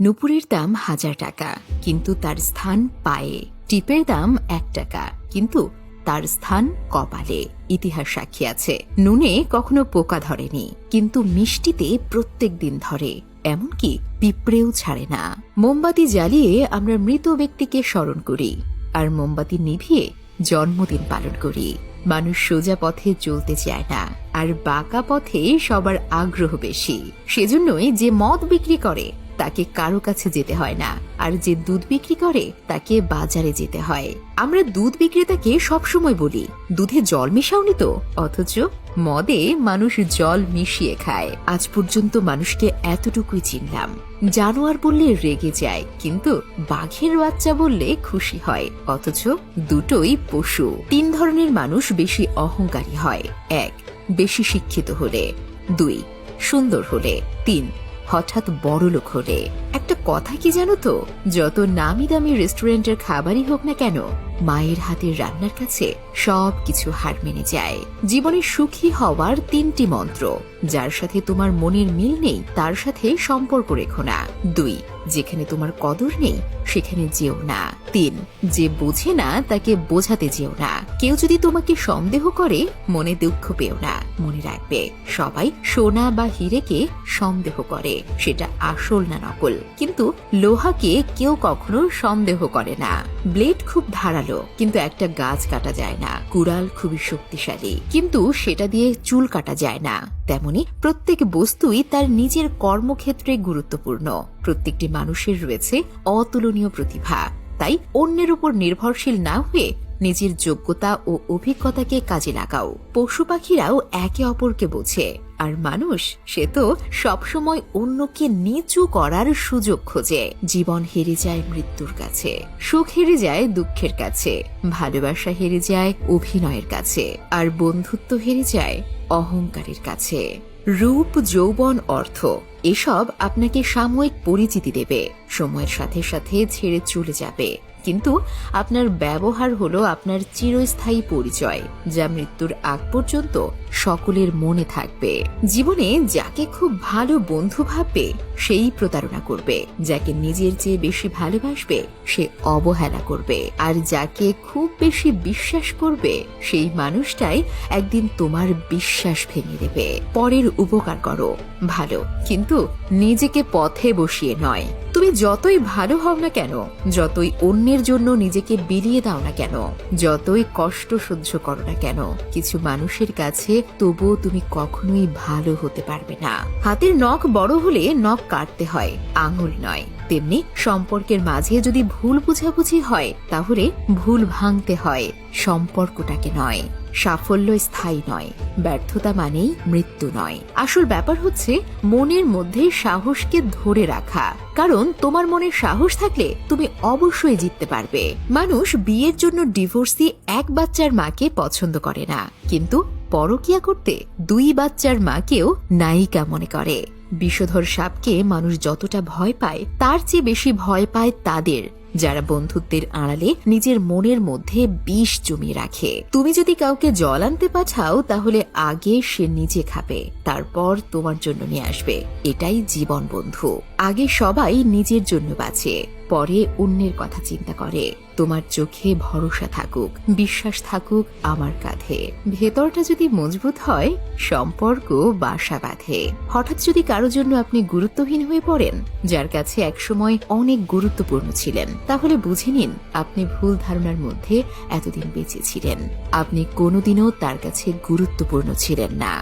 নুপুরের দাম 1000 টাকা, কিন্তু তার স্থান পায়ে। টিপের দাম 1 টাকা, কিন্তু তার স্থান কপালে। ইতিহাস সাক্ষী আছে, নুনে কখনো পোকা ধরেনি, কিন্তু মিষ্টিতে প্রত্যেক দিন ধরে। এমনকি পিঁপড়েও ছাড়ে না। মোমবাতি জ্বালিয়ে আমরা মৃত ব্যক্তিকে স্মরণ করি, আর মোমবাতি নিভিয়ে জন্মদিন পালন করি। মানুষ সোজা পথে চলতে চায় না, আর বাঁকা পথে সবার আগ্রহ বেশি। সেজন্যই যে মদ বিক্রি করে তাকে কারো কাছে যেতে হয় না, আর যে দুধ বিক্রি করে তাকে বাজারে যেতে হয়। আমরা দুধ বিক্রেতাকে সবসময় বলি, দুধে জল মিশাওনি তো, অথচ মদে মানুষ জল মিশিয়ে খায়। আজ পর্যন্ত মানুষকে এতটুকুই চিনলাম, জানোয়ার বললে রেগে যায়, কিন্তু বাঘের বাচ্চা বললে খুশি হয়। অথচ দুটোই পশু। 3 ধরনের মানুষ বেশি অহংকারী হয়। 1. বেশি শিক্ষিত হলে। 2. সুন্দর হলে। 3. হঠাৎ বড়লোক হলে। একটা কথা কি জানো তো, যত নামি দামি রেস্টুরেন্টের খাবারই হোক না কেন, মায়ের হাতের রান্নার কাছে সবকিছু হার মেনে যায়। জীবনে সুখী হওয়ার 3টি মন্ত্র। যার সাথে তোমার মনের মিল নেই তার সাথে সম্পর্ক রেখো না। 2. যেখানে তোমার কদর নেই সেখানে যেও না। 3. যে বোঝে না তাকে বোঝাতে যেও না। কেউ যদি তোমাকে সন্দেহ করে মনে দুঃখ পেও না। মনে রাখবে, সবাই সোনা বা হীরেকে সন্দেহ করে, সেটা আসল না নকল। কিন্তু লোহাকে কেউ কখনো সন্দেহ করে না। ব্লেড খুব ধারালো, কিন্তু একটা গাছ কাটা যায় না। কুড়াল খুবই শক্তিশালী, কিন্তু সেটা দিয়ে চুল কাটা যায় না। তেমনি প্রত্যেক বস্তুই তার নিজের কর্মক্ষেত্রে গুরুত্বপূর্ণ। প্রত্যেকটি মানুষের রয়েছে অতুলনীয় প্রতিভা। তাই অন্যের উপর নির্ভরশীল না হয়ে নিজের যোগ্যতা ও অভিজ্ঞতাকে কাজে লাগাও। পশু পাখিরাও একে অপরকে বোঝে, আর মানুষ সে তো সবসময় অন্যকে নিচু করার সুযোগ খোঁজে। জীবন হেরে যায় মৃত্যুর কাছে, সুখ হেরে যায় দুঃখের কাছে, ভালোবাসা হেরে যায় অভিনয়ের কাছে, আর বন্ধুত্ব হেরে যায় অহংকারের কাছে। রূপ, যৌবন, অর্থ এসব আপনাকে সাময়িক পরিচিতি দেবে, সময়ের সাথে সাথে ছেড়ে চলে যাবে। কিন্তু আপনার ব্যবহার হলো আপনার চিরস্থায়ী পরিচয়, যা মৃত্যুর আগ পর্যন্ত সকলের মনে থাকবে। জীবনে যাকে খুব ভালো বন্ধু ভাববে সেই প্রতারণা করবে, যাকে নিজের চেয়ে বেশি ভালোবাসবে সে অবহেলা করবে, আর যাকে খুব বেশি বিশ্বাস করবে সেই মানুষটাই একদিন তোমার বিশ্বাস ভেঙে দেবে। পরের উপকার করো ভালো, কিন্তু নিজেকে পথে বসিয়ে নয়। তুমি যতই ভালো হও না কেন, যতই অন্যের জন্য নিজেকে বিলিয়ে দাও না কেন, যতই কষ্ট সহ্য করো না কেন, কিছু মানুষের কাছে তবুও তুমি কখনোই ভালো হতে পারবে না। হাতের নখ বড় হলে নখ কাটতে হয়, আঙুল নয়। তেমনি সম্পর্কের মাঝে যদি ভুল বুঝাবুঝি হয় তাহলে ভুল ভাঙতে হয়, সম্পর্কটাকে নয়। সাফল্য স্থায়ী নয়, ব্যর্থতা মানেই মৃত্যু নয়। আসল ব্যাপার হচ্ছে মনের মধ্যে সাহসকে ধরে রাখা, কারণ তোমার মনে সাহস থাকলে তুমি অবশ্যই জিততে পারবে। মানুষ বিয়ের জন্য ডিভোর্সি 1 বাচ্চার মাকে পছন্দ করে না, কিন্তু পরকিয়া করতে 2 বাচ্চার মাকেও নায়িকা মনে করে। বিষধর সাপকে মানুষ যতটা ভয় পায় তার চেয়ে বেশি ভয় পায় তাদের যারা বন্ধুত্বের আড়ালে নিজের মনের মধ্যে বিষ জমিয়ে রাখে। তুমি যদি কাউকে জল আনতে পাঠাও তাহলে আগে সে নিজে খাবে, তারপর তোমার জন্য নিয়ে আসবে। এটাই জীবন বন্ধু। আগে সবাই নিজের জন্য বাঁচে, পরে অন্যের কথা চিন্তা করে। তোমার চোখে ভরসা থাকুক, বিশ্বাস থাকুক আমার কাঁধে। ভেতরটা যদি মজবুত হয় সম্পর্ক বাসা বাঁধে। হঠাৎ যদি কারো জন্য আপনি গুরুত্বহীন হয়ে পড়েন, যার কাছে একসময় অনেক গুরুত্বপূর্ণ ছিলেন, তাহলে বুঝে নিন আপনি ভুল ধারণার মধ্যে এতদিন বেঁচে ছিলেন। আপনি কোনোদিনও তার কাছে গুরুত্বপূর্ণ ছিলেন না।